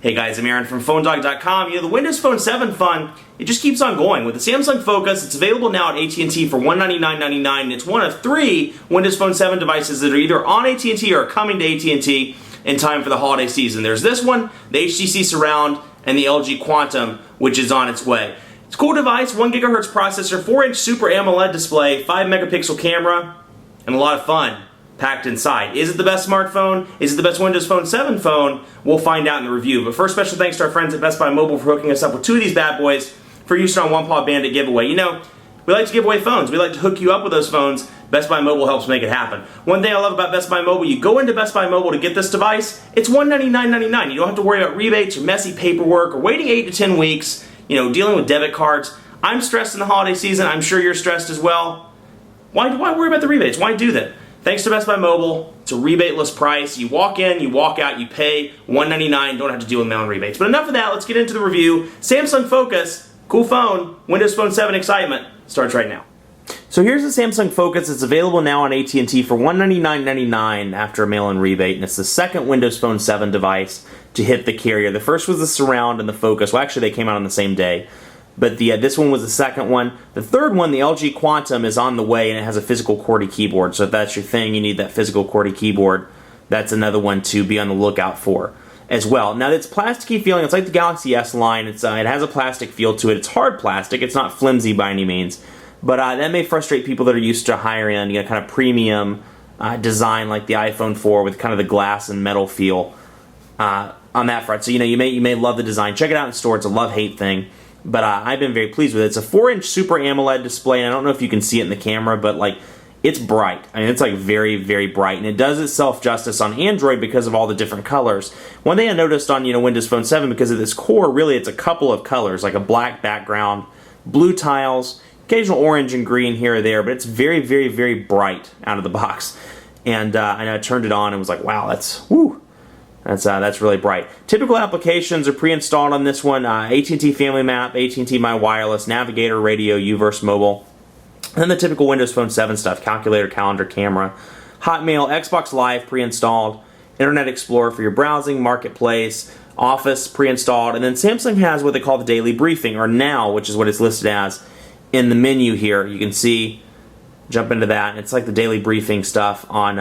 Hey guys, I'm Aaron from PhoneDog.com. You know, the Windows Phone 7 fun, it just keeps on going. With the Samsung Focus, it's available now at AT&T for $199.99, and it's one of 3 Windows Phone 7 devices that are either on AT&T or coming to AT&T in time for the holiday season. There's this one, the HTC Surround, and the LG Quantum, which is on its way. It's a cool device, 1 GHz processor, 4-inch Super AMOLED display, 5 megapixel camera, and a lot of fun packed inside. Is it the best smartphone? Is it the best Windows Phone 7 phone? We'll find out in the review. But first, special thanks to our friends at Best Buy Mobile for hooking us up with 2 of these bad boys for use on One Paw Bandit giveaway. You know, we like to give away phones. We like to hook you up with those phones. Best Buy Mobile helps make it happen. One thing I love about Best Buy Mobile, you go into Best Buy Mobile to get this device, it's $199.99. You don't have to worry about rebates or messy paperwork or waiting 8 to 10 weeks, you know, dealing with debit cards. I'm stressed in the holiday season. I'm sure you're stressed as well. Why worry about the rebates? Why do that? Thanks to Best Buy Mobile, it's a rebateless price. You walk in, you walk out, you pay $199, don't have to deal with mail-in rebates. But enough of that, let's get into the review. Samsung Focus, cool phone, Windows Phone 7 excitement, starts right now. So here's the Samsung Focus. It's available now on AT&T for $199.99 after a mail-in rebate, and it's the second Windows Phone 7 device to hit the carrier. The first was the Surround and the Focus. Well, actually, they came out on the same day. But this one was the second one. The third one, the LG Quantum, is on the way, and it has a physical QWERTY keyboard. So if that's your thing, you need that physical QWERTY keyboard. That's another one to be on the lookout for as well. Now, it's plasticky feeling. It's like the Galaxy S line. It has a plastic feel to it. It's hard plastic. It's not flimsy by any means. But that may frustrate people that are used to higher end, you know, kind of premium design like the iPhone 4 with kind of the glass and metal feel on that front. So you know, you may love the design. Check it out in store. It's a love-hate thing. But I've been very pleased with it. It's a 4-inch Super AMOLED display, and I don't know if you can see it in the camera, but like, it's bright. I mean, it's like very, very bright, and it does itself justice on Android because of all the different colors. One thing I noticed on, you know, Windows Phone 7, because of this core, really it's a couple of colors, like a black background, blue tiles, occasional orange and green here or there, but it's very, very, very bright out of the box. And I turned it on and was like, wow, that's, woo. That's really bright. Typical applications are pre-installed on this one. AT&T Family Map, AT&T My Wireless, Navigator, Radio, UVerse Mobile. And the typical Windows Phone 7 stuff, calculator, calendar, camera, Hotmail, Xbox Live pre-installed, Internet Explorer for your browsing, Marketplace, Office pre-installed, and then Samsung has what they call the Daily Briefing, or Now, which is what it's listed as in the menu here. You can see, jump into that, it's like the Daily Briefing stuff on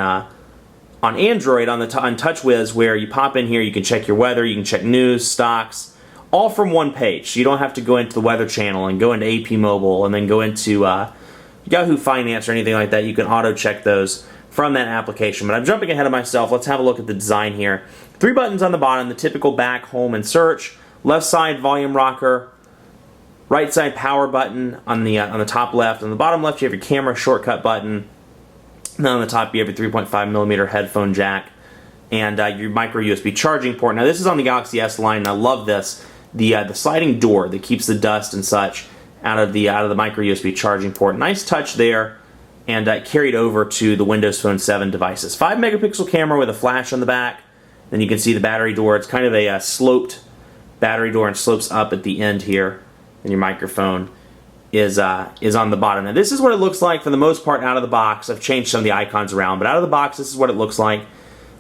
Android, on TouchWiz, where you pop in here, you can check your weather, you can check news, stocks, all from one page. So you don't have to go into the Weather Channel and go into AP Mobile and then go into Yahoo Finance or anything like that. You can auto-check those from that application. But I'm jumping ahead of myself. Let's have a look at the design here. 3 buttons on the bottom, the typical back, home, and search. Left side, volume rocker. Right side, power button on the top left. On the bottom left, you have your camera shortcut button. And then on the top, you have your 3.5mm headphone jack and your micro USB charging port. Now, this is on the Galaxy S line, and I love this. The sliding door that keeps the dust and such out of the micro USB charging port. Nice touch there, and carried over to the Windows Phone 7 devices. 5 megapixel camera with a flash on the back. Then you can see the battery door. It's kind of a sloped battery door and slopes up at the end here. And your microphone is on the bottom. Now this is what it looks like for the most part out of the box. I've changed some of the icons around, but out of the box this is what it looks like.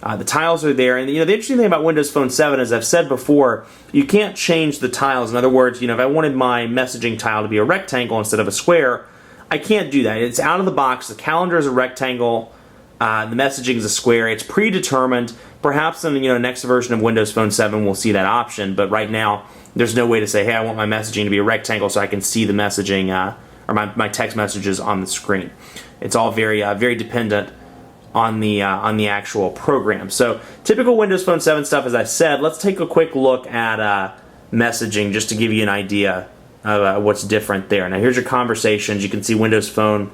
The tiles are there, and you know, the interesting thing about Windows Phone 7, as I've said before, you can't change the tiles. In other words, you know, if I wanted my messaging tile to be a rectangle instead of a square, I can't do that. It's out of the box. The calendar is a rectangle. The messaging is a square. It's predetermined. Perhaps in the next version of Windows Phone 7 we'll see that option, but right now there's no way to say, hey, I want my messaging to be a rectangle so I can see the messaging or my text messages on the screen. It's all very very dependent on the actual program. So typical Windows Phone 7 stuff, as I said. Let's take a quick look at messaging just to give you an idea of what's different there. Now here's your conversations. You can see Windows Phone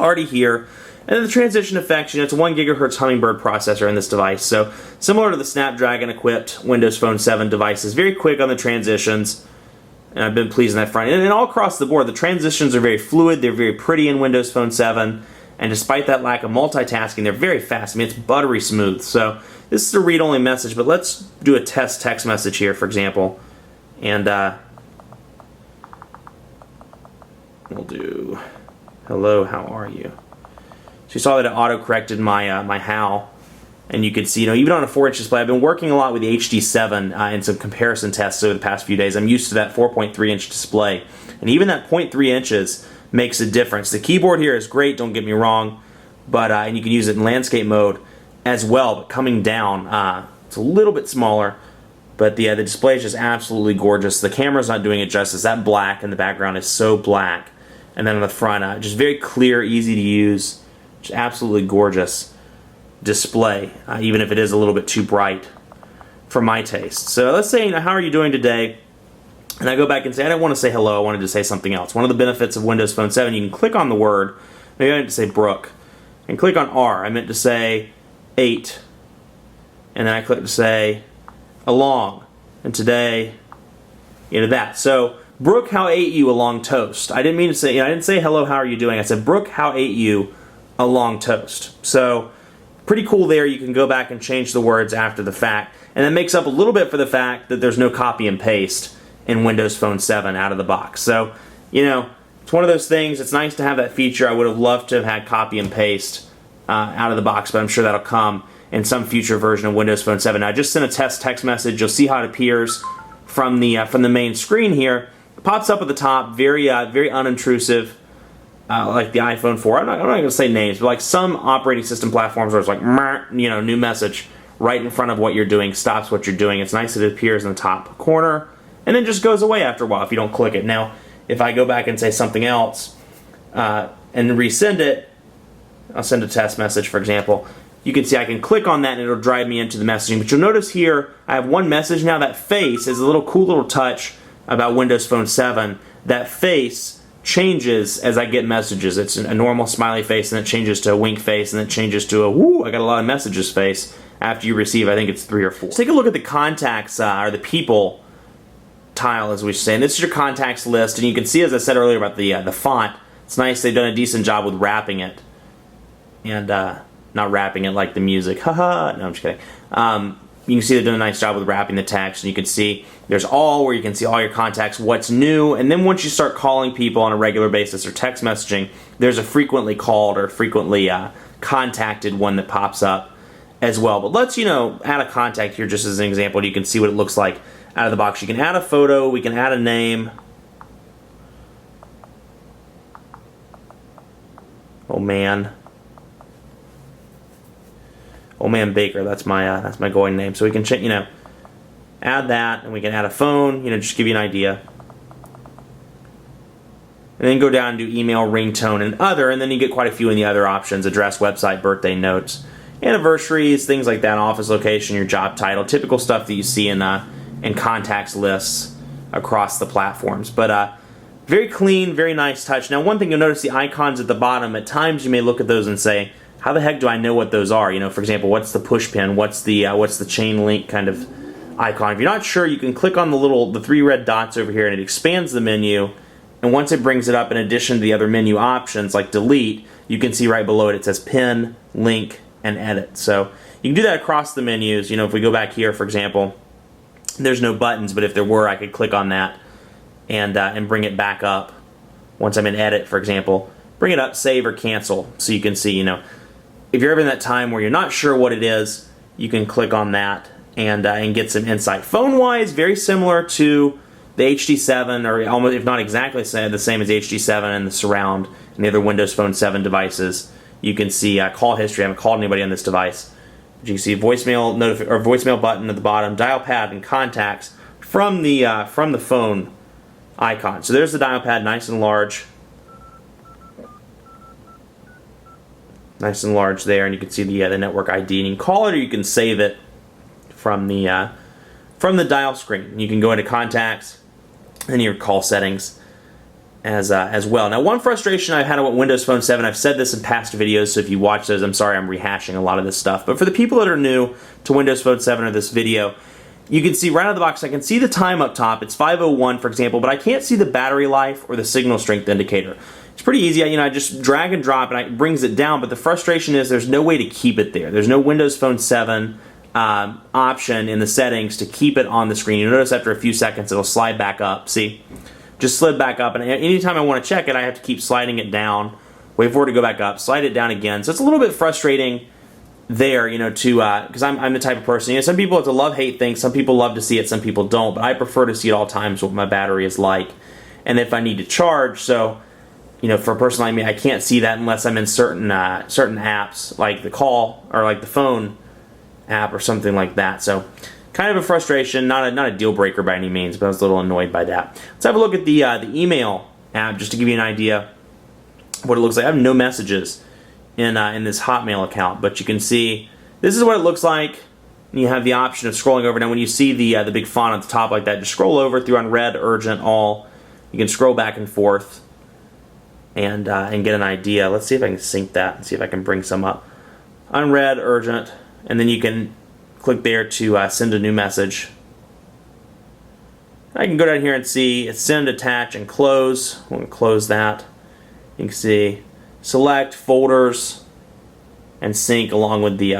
already here. And then the transition effects, it's a 1 GHz Hummingbird processor in this device. So similar to the Snapdragon-equipped Windows Phone 7 devices. Very quick on the transitions. And I've been pleased on that front. And all across the board, the transitions are very fluid. They're very pretty in Windows Phone 7. And despite that lack of multitasking, they're very fast. I mean, it's buttery smooth. So this is a read-only message, but let's do a test text message here, for example. And we'll do, hello, how are you? So you saw that it auto-corrected my HAL And you can see, even on a 4-inch display, I've been working a lot with the HD7 in some comparison tests over the past few days. I'm used to that 4.3-inch display. And even that 0.3 inches makes a difference. The keyboard here is great, don't get me wrong, but and you can use it in landscape mode as well. But coming down, it's a little bit smaller, but the display is just absolutely gorgeous. The camera's not doing it justice. That black in the background is so black. And then on the front, just very clear, easy to use, just absolutely gorgeous display, even if it is a little bit too bright for my taste. So let's say, how are you doing today? And I go back and say, I don't want to say hello, I wanted to say something else. One of the benefits of Windows Phone 7, you can click on the word, maybe I meant to say Brooke, and click on R. I meant to say 8. And then I click to say along. And today, that. So, Brooke, how ate you a long toast? I didn't mean to say, I didn't say hello, how are you doing? I said, Brooke, how ate you a long toast? So, pretty cool there. You can go back and change the words after the fact. And that makes up a little bit for the fact that there's no copy and paste in Windows Phone 7 out of the box. So, it's one of those things. It's nice to have that feature. I would have loved to have had copy and paste out of the box, but I'm sure that'll come in some future version of Windows Phone 7. Now, I just sent a test text message. You'll see how it appears from the main screen here. It pops up at the top, very unintrusive, like the iPhone 4. I'm not going to say names, but like some operating system platforms where it's like, new message right in front of what you're doing, stops what you're doing. It's nice that it appears in the top corner, and then just goes away after a while if you don't click it. Now, if I go back and say something else and resend it, I'll send a test message, for example. You can see I can click on that and it'll drive me into the messaging. But you'll notice here I have one message now. That face is a cool little touch about Windows Phone 7. That face changes as I get messages. It's a normal smiley face, and it changes to a wink face, and it changes to a woo, I got a lot of messages face after you receive, I think it's 3 or 4. Let's take a look at the contacts or the people tile, as we say. And this is your contacts list, and you can see, as I said earlier, about the font. It's nice. They've done a decent job with wrapping it, and not wrapping it like the music. Haha. No, I'm just kidding. You can see they've done a nice job with wrapping the text, and you can see there's all, where you can see all your contacts, what's new, and then once you start calling people on a regular basis or text messaging, there's a frequently called or frequently contacted one that pops up as well. But let's add a contact here just as an example. You can see what it looks like out of the box. You can add a photo, we can add a name. Oh man Baker, that's my going name. So we can add that, and we can add a phone, just give you an idea. And then go down and do email, ringtone, and other, and then you get quite a few in the other options: address, website, birthday, notes, anniversaries, things like that, office location, your job title, typical stuff that you see in contacts lists across the platforms. But very clean, very nice touch. Now, one thing you'll notice, the icons at the bottom, at times you may look at those and say, how the heck do I know what those are? For example, what's the push pin? What's the chain link kind of icon? If you're not sure, you can click on the 3 red dots over here, and it expands the menu. And once it brings it up, in addition to the other menu options like delete, you can see right below it says pin, link, and edit. So you can do that across the menus. If we go back here, for example, there's no buttons, but if there were, I could click on that and bring it back up. Once I'm in edit, for example, bring it up, save, or cancel, so you can see, if you're ever in that time where you're not sure what it is, you can click on that and get some insight. Phone-wise, very similar to the HD7, or almost, if not exactly the same as the HD7 and the Surround and the other Windows Phone 7 devices. You can see call history. I haven't called anybody on this device. But you can see voicemail button at the bottom, dial pad, and contacts from the phone icon. So there's the dial pad, nice and large. Nice and large there, and you can see the network ID. And you can call it, or you can save it from the dial screen. You can go into contacts and your call settings as well. Now, one frustration I've had with Windows Phone 7, I've said this in past videos, so if you watch those, I'm sorry I'm rehashing a lot of this stuff. But for the people that are new to Windows Phone 7 or this video, you can see right out of the box, I can see the time up top. It's 5:01, for example, but I can't see the battery life or the signal strength indicator. It's pretty easy. I just drag and drop, and it brings it down. But the frustration is there's no way to keep it there. There's no Windows Phone 7 option in the settings to keep it on the screen. You'll notice after a few seconds it'll slide back up. See? Just slid back up. And anytime I want to check it, I have to keep sliding it down, wait for it to go back up, slide it down again. So it's a little bit frustrating there, you know, to because I'm the type of person, you know, some people it's a love-hate thing. Some people love to see it, some people don't, but I prefer to see at all times what my battery is like, and if I need to charge. So, you know, for a person like me, I can't see that unless I'm in certain apps, like the call or like the phone app or something like that. So, kind of a frustration, not a deal breaker by any means, but I was a little annoyed by that. Let's have a look at the email app just to give you an idea of what it looks like. I have no messages in this Hotmail account, but you can see this is what it looks like. You have the option of scrolling over. Now, when you see the big font at the top like that, just scroll over through unread, urgent, all. You can scroll back and forth and get an idea. Let's see if I can sync that and see if I can bring some up. Unread, urgent, and then you can click there to send a new message. I can go down here and see it's send, attach, and close. I'm going to close that. You can see select folders and sync along with the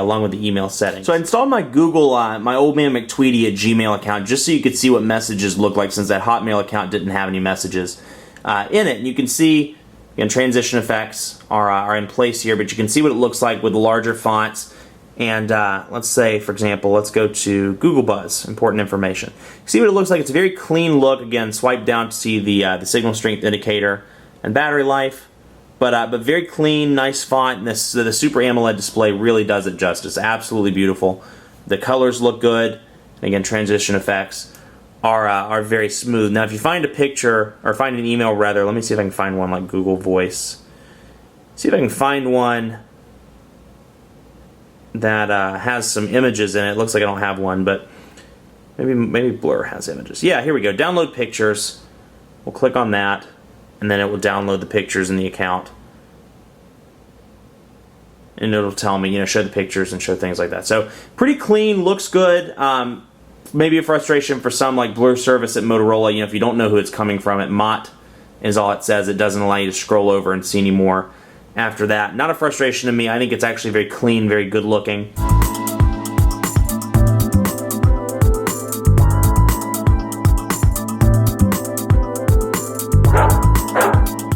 email settings. So I installed my Google, my old man McTweety at Gmail account just so you could see what messages look like, since that Hotmail account didn't have any messages in it. And you can see, again, transition effects are in place here, but you can see what it looks like with the larger fonts. And let's say, for example, let's go to Google Buzz, important information. See what it looks like. It's a very clean look. Again, swipe down to see the signal strength indicator and battery life. But very clean, nice font, and the Super AMOLED display really does it justice. Absolutely beautiful. The colors look good. Again, transition effects are very smooth. Now, if you find a picture, or find an email rather, let me see if I can find one like Google Voice. See if I can find one that has some images in it. It looks like I don't have one, but maybe Blur has images. Yeah, here we go. Download pictures. We'll click on that, and then it will download the pictures in the account. And it'll tell me, you know, show the pictures and show things like that. So pretty clean, looks good. Maybe a frustration for some, like Blur service at Motorola. You know, if you don't know who it's coming from, it MOT is all it says. It doesn't allow you to scroll over and see any more after that. Not a frustration to me. I think it's actually very clean, very good looking.